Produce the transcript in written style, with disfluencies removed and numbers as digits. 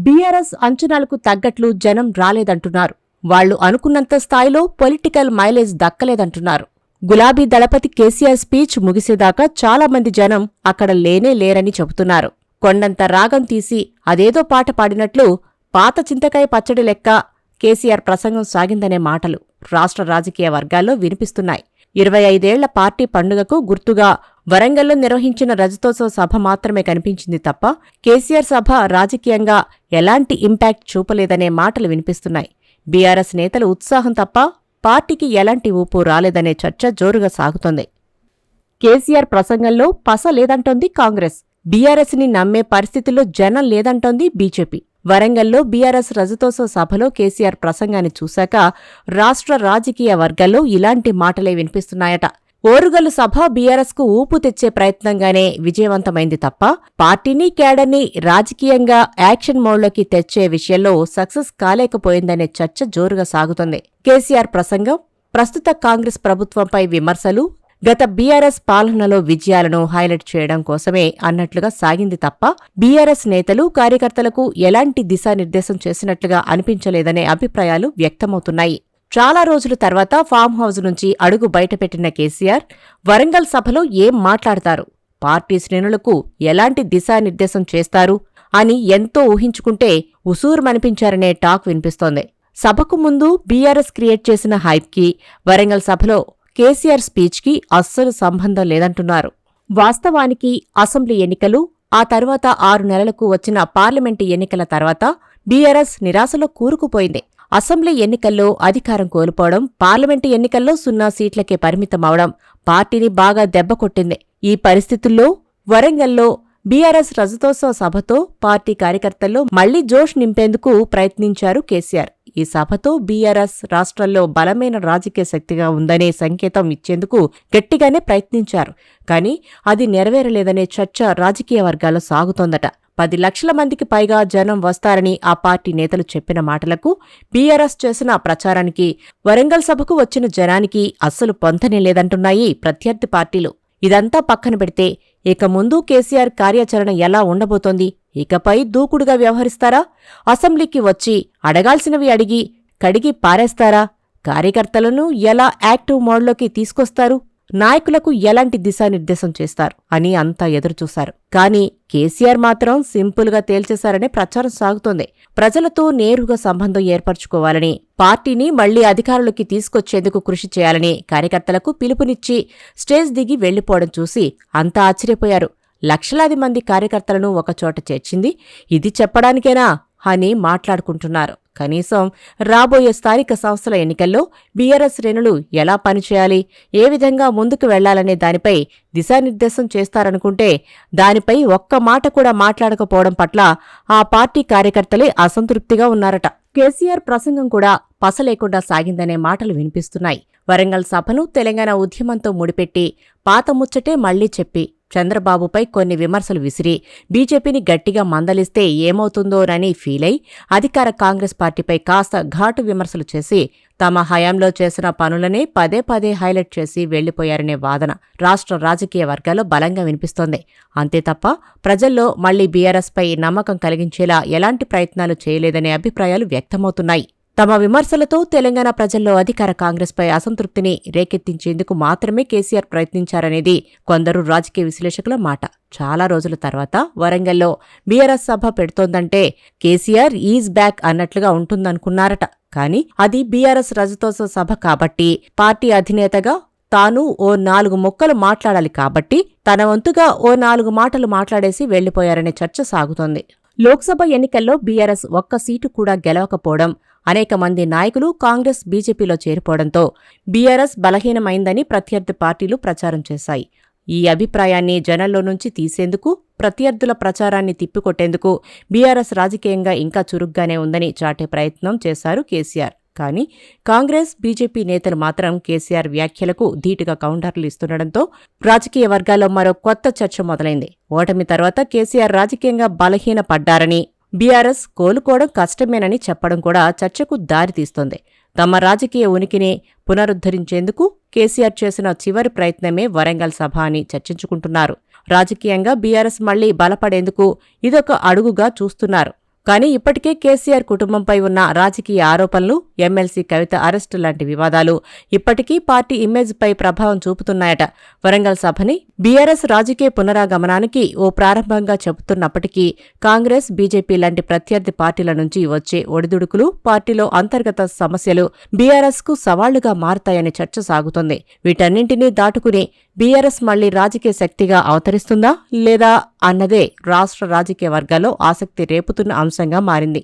BRS అంచనాలకు తగ్గట్లు జనం రాలేదంటున్నారు. వాళ్లు అనుకున్నంత స్థాయిలో పొలిటికల్ మైలేజ్ దక్కలేదంటున్నారు. గులాబీ దళపతి కేసీఆర్ స్పీచ్ ముగిసేదాకా చాలా మంది జనం అక్కడ లేనే లేరని చెబుతున్నారు. కొండంత రాగం తీసి అదేదో పాట పాడినట్లు పాత చింతకాయ పచ్చడి లెక్క కేసీఆర్ ప్రసంగం సాగిందనే మాటలు రాష్ట్ర రాజకీయ వర్గాల్లో వినిపిస్తున్నాయి. 25 ఏళ్ల పార్టీ పండుగకు గుర్తుగా వరంగల్లో నిర్వహించిన రజతోత్సవ సభ మాత్రమే కనిపించింది తప్ప కేసీఆర్ సభ రాజకీయంగా ఎలాంటి ఇంపాక్ట్ చూపలేదనే మాటలు వినిపిస్తున్నాయి. బీఆర్ఎస్ నేతల ఉత్సాహం తప్ప పార్టీకి ఎలాంటి ఊపు రాలేదనే చర్చ జోరుగా సాగుతోంది. కేసీఆర్ ప్రసంగంలో పస లేదంటోంది కాంగ్రెస్. బీఆర్ఎస్ని నమ్మే పరిస్థితుల్లో జనం లేదంటోంది బీజేపీ. వరంగల్లో బీఆర్ఎస్ రజతోత్సవ సభలో కేసీఆర్ ప్రసంగాన్ని చూశాక రాష్ట్ర రాజకీయ వర్గాల్లో ఇలాంటి మాటలే వినిపిస్తున్నాయట. ఓరుగల్లు సభ బీఆర్ఎస్కు ఊపు తెచ్చే ప్రయత్నంగానే విజయవంతమైంది తప్ప పార్టీని క్యాడర్ని రాజకీయంగా యాక్షన్ మోడ్లోకి తెచ్చే విషయంలో సక్సెస్ కాలేకపోయిందనే చర్చ జోరుగా సాగుతోంది. కేసీఆర్ ప్రసంగం ప్రస్తుత కాంగ్రెస్ ప్రభుత్వంపై విమర్శలు, గత బీఆర్ఎస్ పాలనలో విజయాలను హైలైట్ చేయడం కోసమే అన్నట్లుగా సాగింది తప్ప బీఆర్ఎస్ నేతలు, కార్యకర్తలకు ఎలాంటి దిశానిర్దేశం చేసినట్లుగా అనిపించలేదనే అభిప్రాయాలు వ్యక్తమవుతున్నాయి. చాలా రోజుల తర్వాత ఫామ్ హౌస్ నుంచి అడుగు బయటపెట్టిన కేసీఆర్ వరంగల్ సభలో ఏం మాట్లాడతారు, పార్టీ శ్రేణులకు ఎలాంటి దిశానిర్దేశం చేస్తారు అని ఎంతో ఊహించుకుంటే ఉసూరుమనిపించారనే టాక్ వినిపిస్తోంది. సభకు ముందు బీఆర్ఎస్ క్రియేట్ చేసిన హైప్కి వరంగల్ సభలో కేసీఆర్ స్పీచ్కి అస్సలు సంబంధం లేదంటున్నారు. వాస్తవానికి అసెంబ్లీ ఎన్నికలు, ఆ తర్వాత 6 నెలలకు వచ్చిన పార్లమెంటు ఎన్నికల తర్వాత బీఆర్ఎస్ నిరాశలో కూరుకుపోయింది. అసెంబ్లీ ఎన్నికల్లో అధికారం కోల్పోవడం, పార్లమెంటు ఎన్నికల్లో 0 సీట్లకే పరిమితమవడం పార్టీని బాగా దెబ్బకొట్టింది. ఈ పరిస్థితుల్లో వరంగల్లో బీఆర్ఎస్ రజతోత్సవ సభతో పార్టీ కార్యకర్తల్లో మళ్లీ జోష్ నింపేందుకు ప్రయత్నించారు కేసీఆర్. ఈ సభతో బీఆర్ఎస్ రాష్ట్రంలో బలమైన రాజకీయ శక్తిగా ఉందనే సంకేతం ఇచ్చేందుకు గట్టిగానే ప్రయత్నించారు. కానీ అది నెరవేరలేదనే చర్చ రాజకీయ వర్గాల్లో సాగుతోందట. 10 లక్షల మందికి పైగా జనం వస్తారని ఆ పార్టీ నేతలు చెప్పిన మాటలకు, బీఆర్ఎస్ చేసిన ప్రచారానికి, వరంగల్ సభకు వచ్చిన జనానికి అస్సలు పొంతనే లేదంటున్నాయి ప్రత్యర్థి పార్టీలు. ఇదంతా పక్కన పెడితే ఇక ముందు కేసీఆర్ కార్యాచరణ ఎలా ఉండబోతోంది? ఇకపై దూకుడుగా వ్యవహరిస్తారా? అసెంబ్లీకి వచ్చి అడగాల్సినవి అడిగి కడిగి పారేస్తారా? కార్యకర్తలను ఎలా యాక్టివ్ మోడ్లోకి తీసుకొస్తారు? నాయకులకు ఎలాంటి దిశానిర్దేశం చేస్తారు అని అంతా ఎదురుచూశారు. కానీ కేసీఆర్ మాత్రం సింపుల్గా తేల్చేశారనే ప్రచారం సాగుతోంది. ప్రజలతో నేరుగా సంబంధం ఏర్పరచుకోవాలని, పార్టీని మళ్లీ అధికారులకి తీసుకొచ్చేందుకు కృషి చేయాలని కార్యకర్తలకు పిలుపునిచ్చి స్టేజ్ దిగి వెళ్లిపోవడం చూసి అంతా ఆశ్చర్యపోయారు. లక్షలాది మంది కార్యకర్తలను ఒకచోట చేర్చింది ఇది చెప్పడానికేనా అని మాట్లాడుకుంటున్నారు. కనీసం రాబోయే స్థానిక సంస్థల ఎన్నికల్లో బీఆర్ఎస్ శ్రేణులు ఎలా పనిచేయాలి, ఏ విధంగా ముందుకు వెళ్లాలనే దానిపై దిశానిర్దేశం చేస్తారనుకుంటే దానిపై ఒక్క మాట కూడా మాట్లాడకపోవడం పట్ల ఆ పార్టీ కార్యకర్తలే అసంతృప్తిగా ఉన్నారట. కేసీఆర్ ప్రసంగం కూడా పస లేకుండా సాగిందనే మాటలు వినిపిస్తున్నాయి. వరంగల్ సభను తెలంగాణ ఉద్యమంతో ముడిపెట్టి పాత ముచ్చటే మళ్లీ చెప్పి చంద్రబాబుపై కొన్ని విమర్శలు విసిరి బీజేపీని గట్టిగా మందలిస్తే ఏమవుతుందోనని ఫీలై అధికార కాంగ్రెస్ పార్టీపై కాస్త ఘాటు విమర్శలు చేసి తమ హయాంలో చేసిన పనులనే పదే పదే హైలైట్ చేసి వెళ్లిపోయారనే వాదన రాష్ట్ర రాజకీయ వర్గాల్లో బలంగా వినిపిస్తోంది. అంతే తప్ప ప్రజల్లో మళ్లీ బీఆర్ఎస్పై నమ్మకం కలిగించేలా ఎలాంటి ప్రయత్నాలు చేయలేదనే అభిప్రాయాలు వ్యక్తమవుతున్నాయి. తమ విమర్శలతో తెలంగాణ ప్రజల్లో అధికార కాంగ్రెస్పై అసంతృప్తిని రేకెత్తించేందుకు మాత్రమే కేసీఆర్ ప్రయత్నించారనేది కొందరు రాజకీయ విశ్లేషకుల మాట. చాలా రోజుల తర్వాత వరంగల్లో BRS Sabha పెడుతోందంటే KCR is back అన్నట్లుగా ఉంటుందనుకున్నారట. కానీ అది బీఆర్ఎస్ రజతోత్సవ సభ కాబట్టి, పార్టీ అధినేతగా తాను ఓ 4 ముక్కలు మాట్లాడాలి కాబట్టి తన వంతుగా ఓ 4 మాటలు మాట్లాడేసి వెళ్లిపోయారనే చర్చ సాగుతోంది. లోక్సభ ఎన్నికల్లో బీఆర్ఎస్ ఒక్క సీటు కూడా గెలవకపోవడం, అనేక మంది నాయకులు కాంగ్రెస్, బీజేపీలో చేరిపోవడంతో బీఆర్ఎస్ బలహీనమైందని ప్రత్యర్థి పార్టీలు ప్రచారం చేశాయి. ఈ అభిప్రాయాన్ని జనంలో నుంచి తీసేందుకు, ప్రత్యర్థుల ప్రచారాన్ని తిప్పికొట్టేందుకు బీఆర్ఎస్ రాజకీయంగా ఇంకా చురుగ్గానే ఉందని చాటే ప్రయత్నం చేశారు కేసీఆర్. కానీ కాంగ్రెస్, బీజేపీ నేతలు మాత్రం కేసీఆర్ వ్యాఖ్యలకు ధీటుగా కౌంటర్లు ఇస్తుండటంతో రాజకీయ వర్గాల్లో మరో కొత్త చర్చ మొదలైంది. ఓటమి తర్వాత కేసీఆర్ రాజకీయంగా బలహీనపడ్డారని, బీఆర్ఎస్ కోలుకోవడం కష్టమేనని చెప్పడం కూడా చర్చకు దారితీస్తోంది. తమ రాజకీయ ఉనికిని పునరుద్ధరించేందుకు కేసీఆర్ చేసిన చివరి ప్రయత్నమే వరంగల్ సభ అని చర్చించుకుంటున్నారు. రాజకీయంగా బీఆర్ఎస్ మళ్లీ బలపడేందుకు ఇదొక అడుగుగా చూస్తున్నారు. కానీ ఇప్పటికే కేసీఆర్ కుటుంబంపై ఉన్న రాజకీయ ఆరోపణలు, ఎమ్మెల్సీ కవిత అరెస్టు లాంటి వివాదాలు ఇప్పటికీ పార్టీ ఇమేజ్పై ప్రభావం చూపుతున్నాయట. వరంగల్ సభని బీఆర్ఎస్ రాజకీయ పునరాగమనానికి ఓ ప్రారంభంగా చెబుతున్నప్పటికీ కాంగ్రెస్, బీజేపీ లాంటి ప్రత్యర్థి పార్టీల నుంచి వచ్చే ఒడిదుడుకులు, పార్టీలో అంతర్గత సమస్యలు బీఆర్ఎస్కు సవాళ్లుగా మారతాయని చర్చ సాగుతోంది. వీటన్నింటినీ దాటుకుని బీఆర్ఎస్ మళ్లీ రాజకీయ శక్తిగా అవతరిస్తుందా లేదా అన్నదే రాష్ట్ర రాజకీయ వర్గాల్లో ఆసక్తి రేపుతున్న అంశంగా మారింది.